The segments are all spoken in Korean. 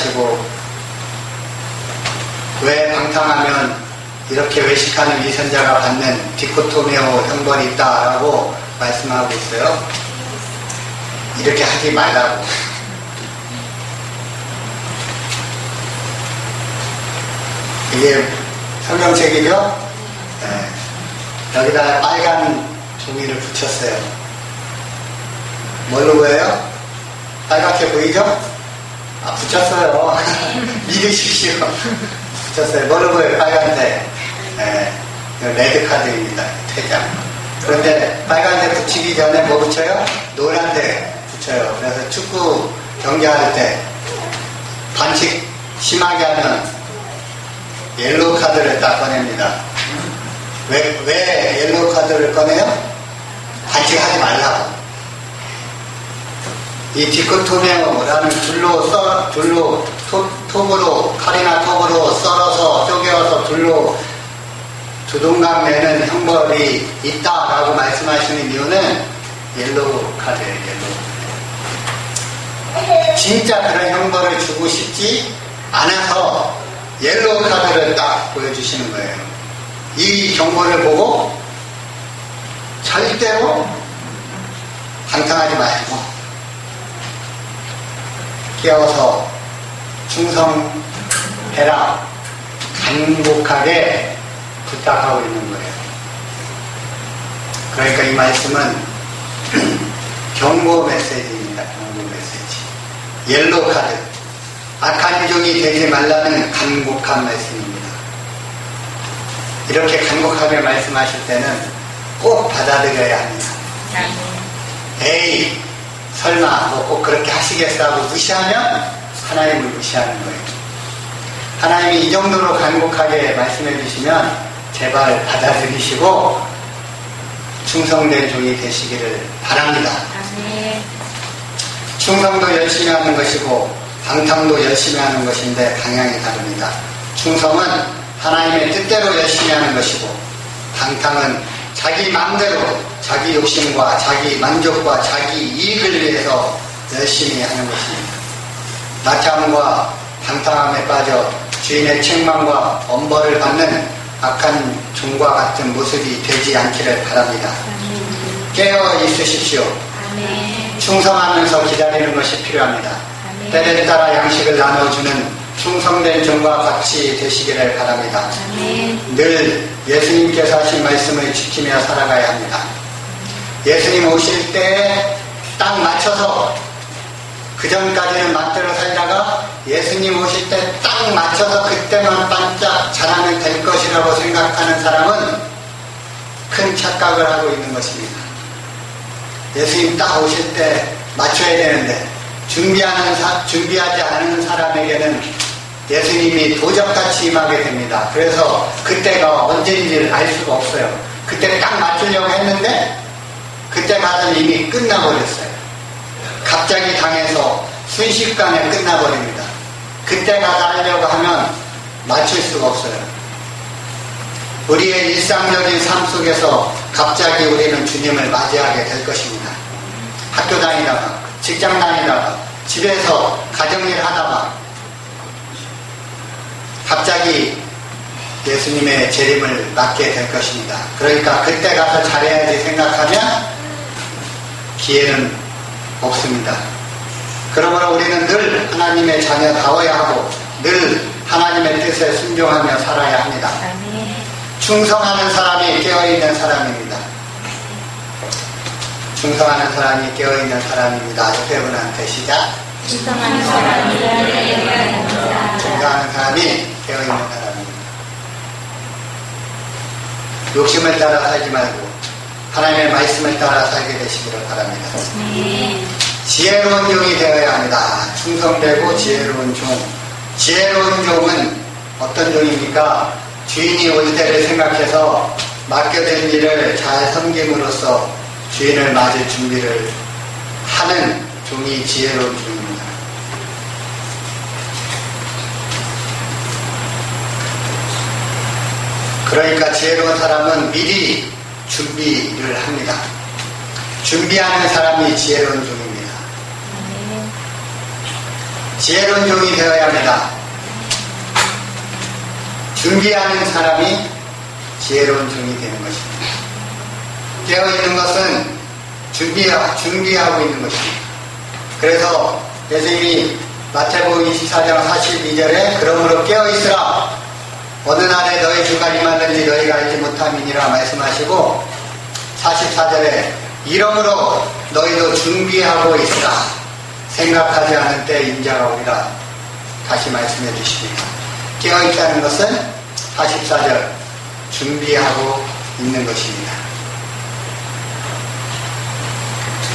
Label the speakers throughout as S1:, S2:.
S1: 하시고, 왜 방탕하면 이렇게 외식하는 위선자가 받는 디코토미오 형벌이 있다라고 말씀하고 있어요. 이렇게 하지 말라고. 이게 성경책이죠? 네. 여기다 빨간 종이를 붙였어요. 뭘로 보여요? 빨갛게 보이죠? 아, 붙였어요. 믿으십시오. 붙였어요. 뭘로 보여요? 빨간색. 네. 레드카드입니다. 퇴장. 그런데 빨간색 붙이기 전에 뭐 붙여요? 노란색 붙여요. 그래서 축구 경기할 때 반칙 심하게 하면 옐로우 카드를 딱 꺼냅니다. 왜 옐로우 카드를 꺼내요? 반칙하지 말라고. 이 디코토미오라는 줄로 톱으로, 칼이나 톱으로 썰어서 쪼개어서 줄로 두동강 내는 형벌이 있다라고 말씀하시는 이유는 옐로우 카드예요. 옐로우. 진짜 그런 형벌을 주고 싶지 않아서 옐로우 카드를 딱 보여주시는 거예요. 이 경고를 보고 절대로 방탕하지 말고 깨어서 충성해라, 간곡하게 부탁하고 있는 거예요. 그러니까 이 말씀은 경고 메시지입니다. 경고 메시지. 옐로우 카드. 악한 종이 되지 말라는 간곡한 말씀입니다. 이렇게 간곡하게 말씀하실 때는 꼭 받아들여야 합니다. 에이, 설마 뭐 꼭 그렇게 하시겠어 하고 무시하면 하나님을 무시하는 거예요. 하나님이 이 정도로 간곡하게 말씀해 주시면 제발 받아들이시고 충성된 종이 되시기를 바랍니다. 충성도 열심히 하는 것이고 방탕도 열심히 하는 것인데 방향이 다릅니다. 충성은 하나님의 뜻대로 열심히 하는 것이고, 방탕은 자기 마음대로 자기 욕심과 자기 만족과 자기 이익을 위해서 열심히 하는 것입니다. 나태함과 방탕함에 빠져 주인의 책망과 엄벌을 받는 악한 종과 같은 모습이 되지 않기를 바랍니다. 깨어 있으십시오. 충성하면서 기다리는 것이 필요합니다. 때를 따라 양식을 나눠주는 충성된 종과 같이 되시기를 바랍니다. 늘 예수님께서 하신 말씀을 지키며 살아가야 합니다. 예수님 오실 때 딱 맞춰서, 그전까지는 맞대로 살다가 예수님 오실 때 딱 맞춰서 그때만 반짝 자라면 될 것이라고 생각하는 사람은 큰 착각을 하고 있는 것입니다. 예수님 딱 오실 때 맞춰야 되는데 준비하지 않은 사람에게는 예수님이 도적같이 임하게 됩니다. 그래서 그때가 언제인지를 알 수가 없어요. 그때 딱 맞추려고 했는데 그때 가서는 이미 끝나버렸어요. 갑자기 당해서 순식간에 끝나버립니다. 그때 가서 하려고 하면 맞출 수가 없어요. 우리의 일상적인 삶 속에서 갑자기 우리는 주님을 맞이하게 될 것입니다. 학교 다니다가, 직장 다니다가, 집에서 가정일 하다가 갑자기 예수님의 재림을 맞게 될 것입니다. 그러니까 그때 가서 잘해야지 생각하면 기회는 없습니다. 그러므로 우리는 늘 하나님의 자녀다워야 하고 늘 하나님의 뜻에 순종하며 살아야 합니다. 충성하는 사람이 깨어있는 사람입니다. 충성하는 사람이 깨어있는 사람입니다. 옆에 분한테 시작.
S2: 충성하는 사람이 깨어있는 사람입니다.
S1: 충성하는 사람이 깨어있는 사람입니다. 욕심을 따라 살지 말고 하나님의 말씀을 따라 살게 되시기를 바랍니다. 지혜로운 종이 되어야 합니다. 충성되고 지혜로운 종. 지혜로운 종은 어떤 종입니까? 주인이 올 때를 생각해서 맡겨진 일을 잘 섬김으로써 주인을 맞을 준비를 하는 종이 지혜로운 종입니다. 그러니까 지혜로운 사람은 미리 준비를 합니다. 준비하는 사람이 지혜로운 종입니다. 지혜로운 종이 되어야 합니다. 준비하는 사람이 지혜로운 종이 되는 것입니다. 깨어있는 것은 준비하고 있는 것입니다. 그래서 예수님이 마태복음 24장 42절에 그러므로 깨어있으라 어느 날에 너희 주가 임하든지 너희가 알지 못함이니라 말씀하시고 44절에 이러므로 너희도 준비하고 있으라 생각하지 않은 때 인자가 오리라 다시 말씀해 주십니다. 깨어있다는 것은 44절 준비하고 있는 것입니다.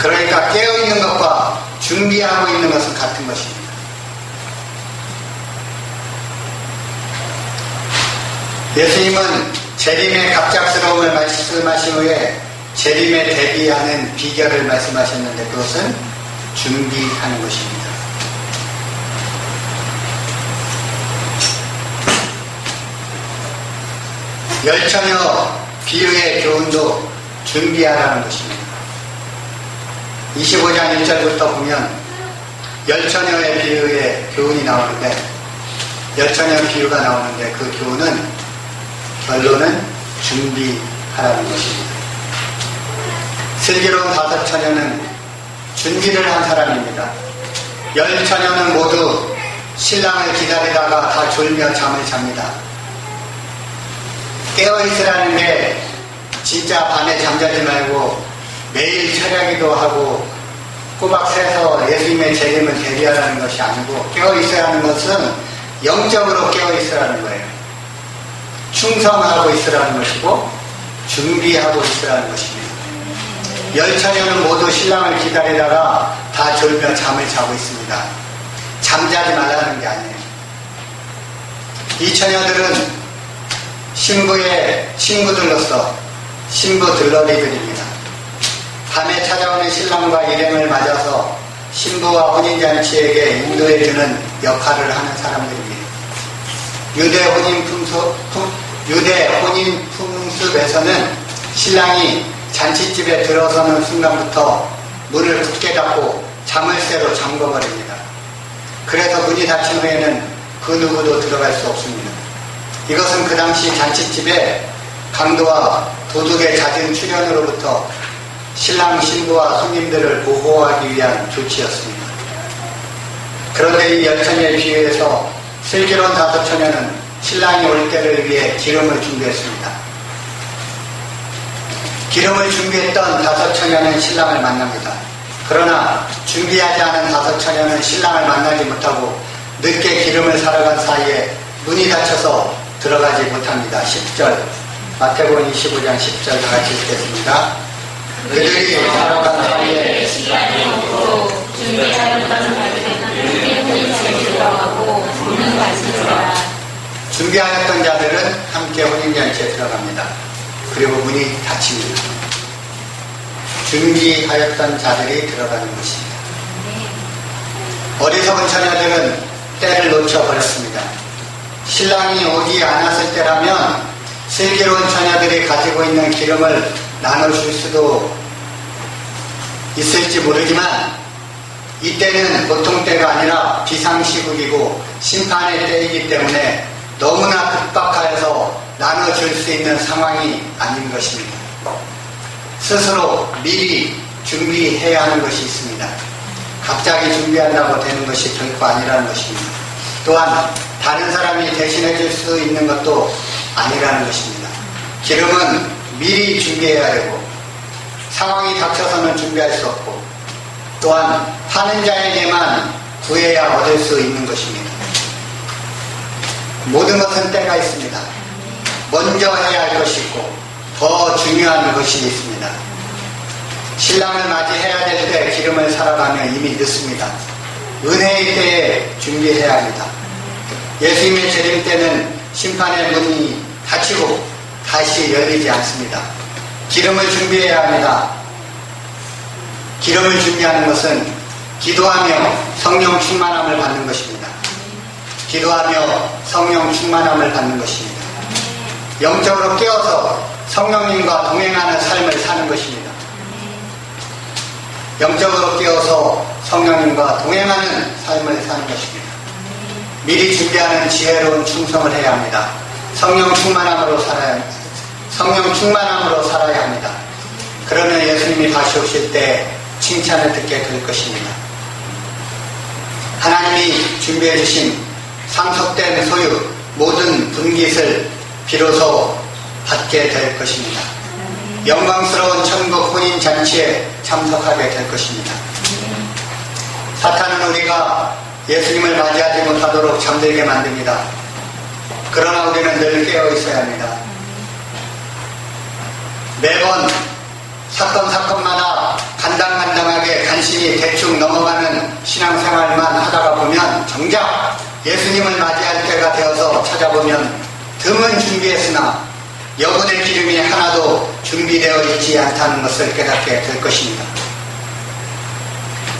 S1: 그러니까 깨어있는 것과 준비하고 있는 것은 같은 것입니다. 예수님은 재림의 갑작스러움을 말씀하신 후에 재림에 대비하는 비결을 말씀하셨는데 그것은 준비하는 것입니다. 열처녀 비유의 교훈도 준비하라는 것입니다. 25장 1절부터 보면 열처녀의 비유의 교훈이 나오는데 열처녀 비유가 나오는데 그 교훈은 결론은 준비하라는 것입니다. 슬기로운 5처녀는 준비를 한 사람입니다. 10처녀는 모두 신랑을 기다리다가 다 졸며 잠을 잡니다. 깨어있으라는 게 진짜 밤에 잠자지 말고 매일 철야기도 하고 꼬박 새서 예수님의 재림을 대비하라는 것이 아니고 깨어있으라는 것은 영적으로 깨어있으라는 거예요. 충성하고 있으라는 것이고 준비하고 있으라는 것입니다. 10처녀는 모두 신랑을 기다리다가 다 졸며 잠을 자고 있습니다. 잠자지 말라는 게 아니에요. 이 처녀들은 신부의 친구들로서 신부 들러리들입니다. 밤에 찾아오는 신랑과 일행을 맞아서 신부와 혼인잔치에게 인도해주는 역할을 하는 사람들입니다. 유대 혼인 풍습에서는 신랑이 잔치집에 들어서는 순간부터 문을 굳게 닫고 자물쇠로 잠궈버립니다. 그래서 문이 닫힌 후에는 그 누구도 들어갈 수 없습니다. 이것은 그 당시 잔치집에 강도와 도둑의 잦은 출현으로부터 신랑 신부와 손님들을 보호하기 위한 조치였습니다. 그런데 이 열처녀의 비유에서 슬기로운 5처녀는 신랑이 올 때를 위해 기름을 준비했습니다. 기름을 준비했던 5처녀는 신랑을 만납니다. 그러나 준비하지 않은 5처녀는 신랑을 만나지 못하고 늦게 기름을 사러 간 사이에 문이 닫혀서 들어가지 못합니다. 10절 마태복음 25장 10절 다 같이 읽겠습니다. 그들이 사러 간 사이에
S2: 시간이 없고 준비하였던 자들은 함께 혼인잔치에 들어가고 문은 닫히니라.
S1: 준비하였던 자들은 함께 혼인잔치에 들어갑니다. 그리고 문이 닫힙니다. 준비하였던 자들이 들어가는 것입니다. 어리석은 처녀들은 때를 놓쳐버렸습니다. 신랑이 오지 않았을 때라면 슬기로운 처녀들이 가지고 있는 기름을 나눠줄 수도 있을지 모르지만 이때는 보통 때가 아니라 비상시국이고 심판의 때이기 때문에 너무나 급박하여서 나눠줄 수 있는 상황이 아닌 것입니다. 스스로 미리 준비해야 하는 것이 있습니다. 갑자기 준비한다고 되는 것이 결코 아니라는 것입니다. 또한 다른 사람이 대신해 줄 수 있는 것도 아니라는 것입니다. 기름은 미리 준비해야 되고 상황이 닥쳐서는 준비할 수 없고 또한 파는 자에게만 구해야 얻을 수 있는 것입니다. 모든 것은 때가 있습니다. 먼저 해야 할 것이 있고 더 중요한 것이 있습니다. 신랑을 맞이해야 될 때 기름을 사러 가면 이미 늦습니다. 은혜의 때에 준비해야 합니다. 예수님의 재림 때는 심판의 문이 닫히고 다시 열리지 않습니다. 기름을 준비해야 합니다. 기름을 준비하는 것은 기도하며 성령 충만함을 받는 것입니다. 기도하며 성령 충만함을 받는 것입니다. 영적으로 깨어서 성령님과 동행하는 삶을 사는 것입니다. 영적으로 깨어서 성령님과 동행하는 삶을 사는 것입니다. 미리 준비하는 지혜로운 충성을 해야 합니다. 성령 충만함으로 살아야 합니다. 그러면 예수님이 다시 오실 때 칭찬을 듣게 될 것입니다. 하나님이 준비해 주신 상속된 소유 모든 분깃을 비로소 받게 될 것입니다. 영광스러운 천국 혼인잔치에 참석하게 될 것입니다. 사탄은 우리가 예수님을 맞이하지 못하도록 잠들게 만듭니다. 그러나 우리는 늘 깨어 있어야 합니다. 매번 사건마다 간당간당하게 간신히 대충 넘어가는 신앙생활만 하다가 보면 정작 예수님을 맞이할 때가 되어서 찾아보면 등은 준비했으나 여분의 기름이 하나도 준비되어 있지 않다는 것을 깨닫게 될 것입니다.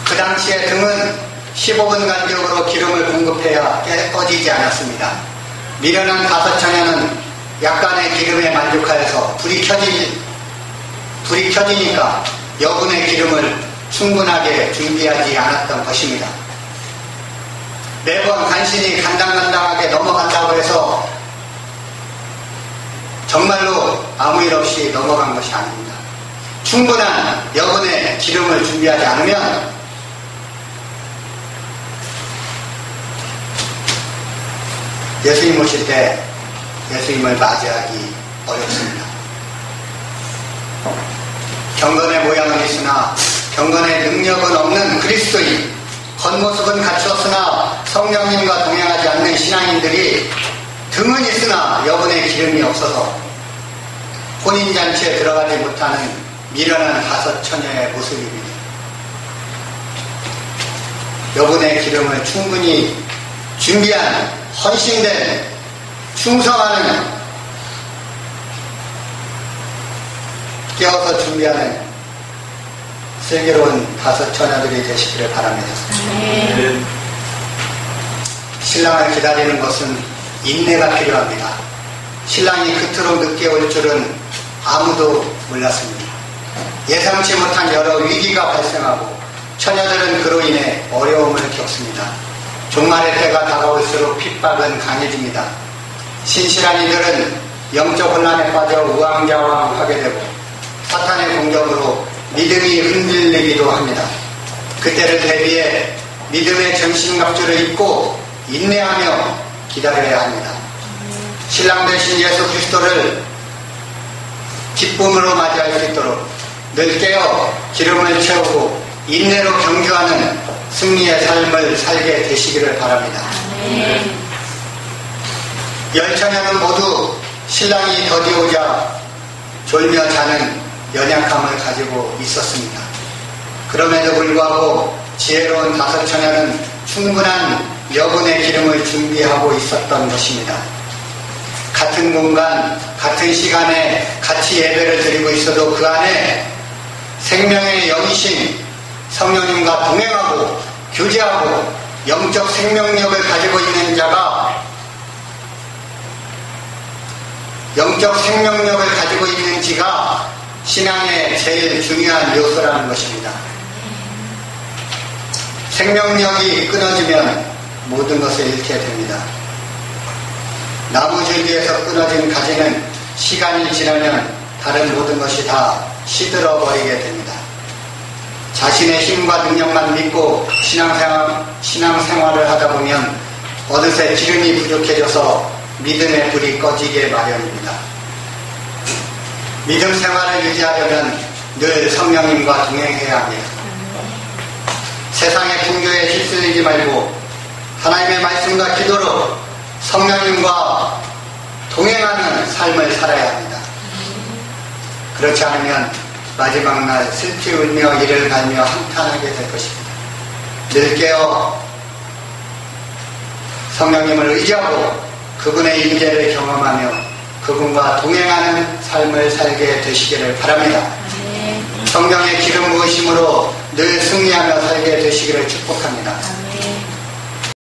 S1: 그 당시에 등은 15분 간격으로 기름을 공급해야 꺼지지 않았습니다. 미련한 5처녀는 약간의 기름에 만족하여서 불이 켜지니까 여분의 기름을 충분하게 준비하지 않았던 것입니다. 매번 간신히 간당간당하게 넘어간다고 해서 정말로 아무 일 없이 넘어간 것이 아닙니다. 충분한 여분의 기름을 준비하지 않으면 예수님 오실 때 예수님을 맞이하기 어렵습니다. 경건의 모양은 있으나 경건의 능력은 없는 그리스도인, 겉모습은 갖추었으나 성령님과 동행하지 않는 신앙인들이 등은 있으나 여분의 기름이 없어서 혼인잔치에 들어가지 못하는 미련한 5처녀의 모습입니다. 여분의 기름을 충분히 준비한 헌신된 충성하는 깨어서 준비하는 슬기로운 5처녀들이 되시기를 바랍니다. 신랑을 기다리는 것은 인내가 필요합니다. 신랑이 그토록 늦게 올 줄은 아무도 몰랐습니다. 예상치 못한 여러 위기가 발생하고 처녀들은 그로 인해 어려움을 겪습니다. 종말의 때가 다가올수록 핍박은 강해집니다. 신실한 이들은 영적 혼란에 빠져 우왕좌왕하게 되고 사탄의 공격으로 믿음이 흔들리기도 합니다. 그때를 대비해 믿음의 전신갑주를 입고 인내하며 기다려야 합니다. 신랑 되신 예수 그리스도를 기쁨으로 맞이할 수 있도록 늘 깨어 기름을 채우고 인내로 경주하는 승리의 삶을 살게 되시기를 바랍니다. 10처녀는 모두 신랑이 더디오자 졸며 자는 연약함을 가지고 있었습니다. 그럼에도 불구하고 지혜로운 5처녀는 충분한 여분의 기름을 준비하고 있었던 것입니다. 같은 공간, 같은 시간에 같이 예배를 드리고 있어도 그 안에 생명의 영이신 성령님과 동행하고 교제하고 영적 생명력을 가지고 있는 자가 신앙의 제일 중요한 요소라는 것입니다. 생명력이 끊어지면 모든 것을 잃게 됩니다. 나무줄기에서 끊어진 가지는 시간이 지나면 다른 모든 것이 다 시들어버리게 됩니다. 자신의 힘과 능력만 믿고 신앙생활을 하다 보면 어느새 기름이 부족해져서 믿음의 불이 꺼지게 마련입니다. 믿음 생활을 유지하려면 늘 성령님과 동행해야 합니다. 세상의 풍조에 휩쓸리지 말고 하나님의 말씀과 기도로 성령님과 동행하는 삶을 살아야 합니다. 그렇지 않으면 마지막 날 슬피 울며 이를 갈며 한탄하게 될 것입니다. 늘 깨어 성령님을 의지하고 그분의 임재를 경험하며 그분과 동행하는 삶을 살게 되시기를 바랍니다. 성령의 기름 부으심으로 늘 승리하며 살게 되시기를 축복합니다.